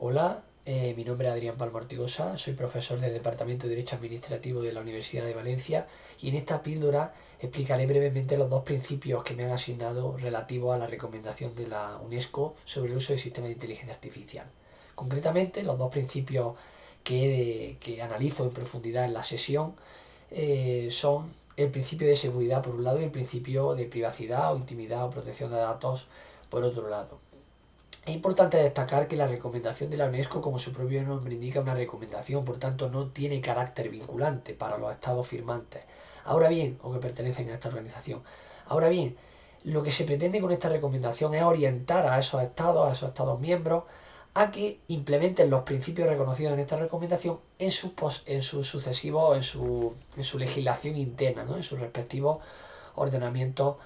Hola, mi nombre es Adrián Palma Ortigosa, soy profesor del Departamento de Derecho Administrativo de la Universidad de Valencia y en esta píldora explicaré brevemente los dos principios que me han asignado relativos a la recomendación de la UNESCO sobre el uso de sistemas de inteligencia artificial. Concretamente, los dos principios que analizo en profundidad en la sesión son el principio de seguridad por un lado y el principio de privacidad o intimidad o protección de datos por otro lado. Es importante destacar que la recomendación de la UNESCO, como su propio nombre indica, es una recomendación, por tanto no tiene carácter vinculante para los estados firmantes. Ahora bien, o que pertenecen a esta organización. Ahora bien, lo que se pretende con esta recomendación es orientar a esos estados miembros, a que implementen los principios reconocidos en esta recomendación en sus sucesivos, en su legislación interna, ¿no? En sus respectivos ordenamientos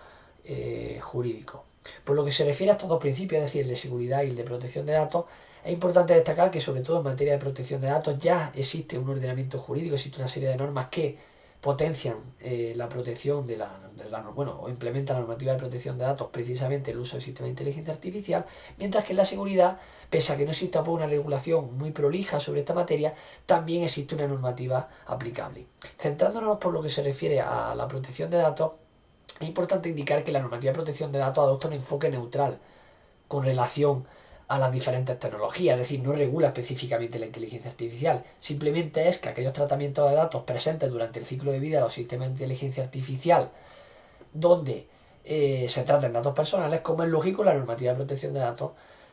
jurídicos. Por lo que se refiere a estos dos principios, es decir, el de seguridad y el de protección de datos, es importante destacar que sobre todo en materia de protección de datos ya existe un ordenamiento jurídico, existe una serie de normas que potencian la protección o implementan la normativa de protección de datos, precisamente el uso del sistema de inteligencia artificial, mientras que en la seguridad, pese a que no exista una regulación muy prolija sobre esta materia, también existe una normativa aplicable. Centrándonos por lo que se refiere a la protección de datos, es importante indicar que la normativa de protección de datos adopta un enfoque neutral con relación a las diferentes tecnologías, es decir, no regula específicamente la inteligencia artificial, simplemente es que aquellos tratamientos de datos presentes durante el ciclo de vida de los sistemas de inteligencia artificial, donde se traten datos personales, como es lógico, la normativa de protección de datos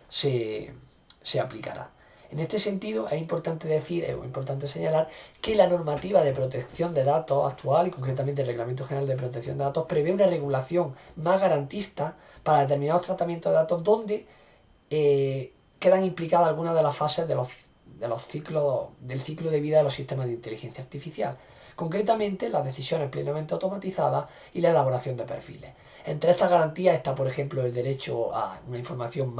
se aplicará. En este sentido, es importante señalar que la normativa de protección de datos actual, y concretamente el Reglamento General de Protección de Datos, prevé una regulación más garantista para determinados tratamientos de datos donde quedan implicadas algunas de las fases del ciclo de vida de los sistemas de inteligencia artificial. Concretamente, las decisiones plenamente automatizadas y la elaboración de perfiles. Entre estas garantías está, por ejemplo, el derecho a una información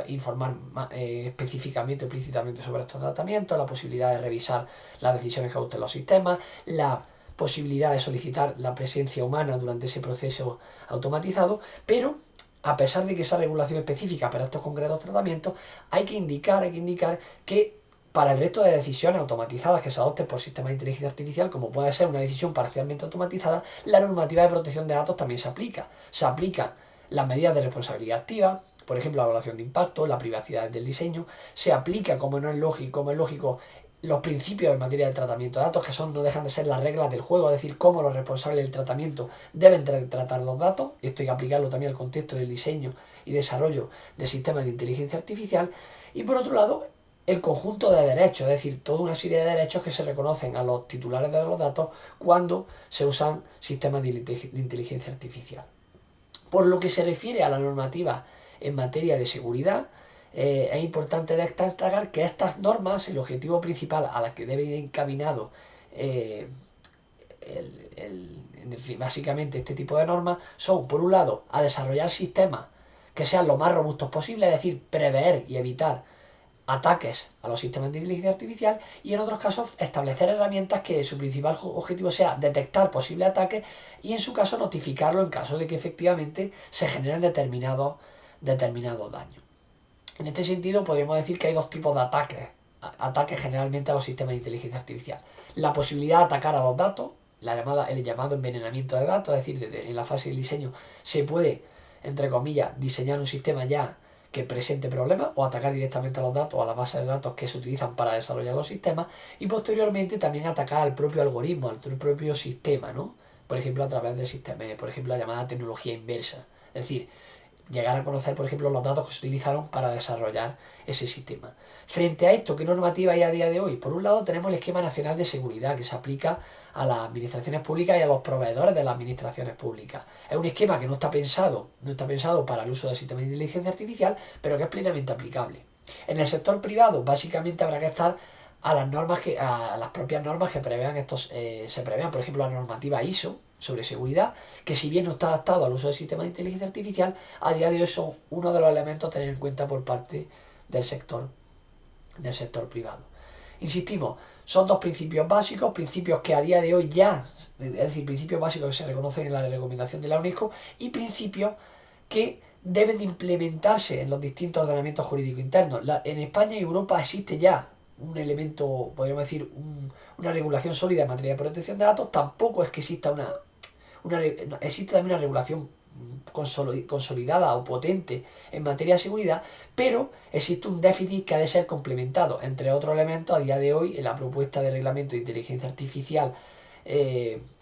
informar específicamente o explícitamente sobre estos tratamientos, la posibilidad de revisar las decisiones que adopten los sistemas, la posibilidad de solicitar la presencia humana durante ese proceso automatizado, pero a pesar de que esa regulación específica para estos concretos tratamientos, hay que indicar que para el resto de decisiones automatizadas que se adopten por sistemas de inteligencia artificial, como puede ser una decisión parcialmente automatizada, la normativa de protección de datos también se aplica. Se aplican las medidas de responsabilidad activa, por ejemplo, la evaluación de impacto, la privacidad del diseño, se aplica, como es lógico, los principios en materia de tratamiento de datos, que no dejan de ser las reglas del juego, es decir, cómo los responsables del tratamiento deben tratar los datos. Esto hay que aplicarlo también al contexto del diseño y desarrollo de sistemas de inteligencia artificial. Y por otro lado, el conjunto de derechos, es decir, toda una serie de derechos que se reconocen a los titulares de los datos cuando se usan sistemas de inteligencia artificial. Por lo que se refiere a la normativa en materia de seguridad, es importante destacar que estas normas, el objetivo principal a la que debe ir encaminado básicamente este tipo de normas, son, por un lado, a desarrollar sistemas que sean lo más robustos posible, es decir, prever y evitar ataques a los sistemas de inteligencia artificial, y en otros casos establecer herramientas que su principal objetivo sea detectar posibles ataques y en su caso notificarlo en caso de que efectivamente se generen determinados daños. En este sentido podríamos decir que hay dos tipos de ataques generalmente a los sistemas de inteligencia artificial. La posibilidad de atacar a los datos, el llamado envenenamiento de datos, es decir, en la fase del diseño se puede, entre comillas, diseñar un sistema ya que presente problemas o atacar directamente a los datos o a la base de datos que se utilizan para desarrollar los sistemas, y posteriormente también atacar al propio algoritmo, al propio sistema, ¿no? Por ejemplo, a través de sistemas, por ejemplo, la llamada tecnología inversa. Es decir, llegar a conocer, por ejemplo, los datos que se utilizaron para desarrollar ese sistema. Frente a esto, ¿qué normativa hay a día de hoy? Por un lado tenemos el Esquema Nacional de Seguridad, que se aplica a las administraciones públicas y a los proveedores de las administraciones públicas. Es un esquema que no está pensado para el uso del sistema de inteligencia artificial, pero que es plenamente aplicable. En el sector privado, básicamente habrá que estar a las propias normas que se prevean, por ejemplo, la normativa ISO sobre seguridad, que si bien no está adaptado al uso del sistema de inteligencia artificial, a día de hoy son uno de los elementos a tener en cuenta por parte del sector privado. Insistimos, son dos principios básicos, principios que a día de hoy es decir, principios básicos que se reconocen en la recomendación de la UNESCO, y principios que deben de implementarse en los distintos ordenamientos jurídicos internos. En España y Europa existe ya un elemento, podríamos decir, una regulación sólida en materia de protección de datos. Tampoco es que exista existe también una regulación consolidada o potente en materia de seguridad, pero existe un déficit que ha de ser complementado. Entre otros elementos, a día de hoy, en la propuesta de reglamento de inteligencia artificial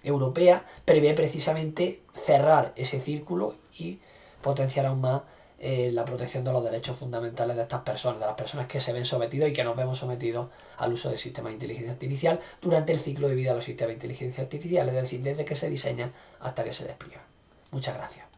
europea prevé precisamente cerrar ese círculo y potenciar aún más la protección de los derechos fundamentales de estas personas, de las personas que se ven sometidos y que nos vemos sometidos al uso de sistemas de inteligencia artificial durante el ciclo de vida de los sistemas de inteligencia artificial, es decir, desde que se diseñan hasta que se despliegan. Muchas gracias.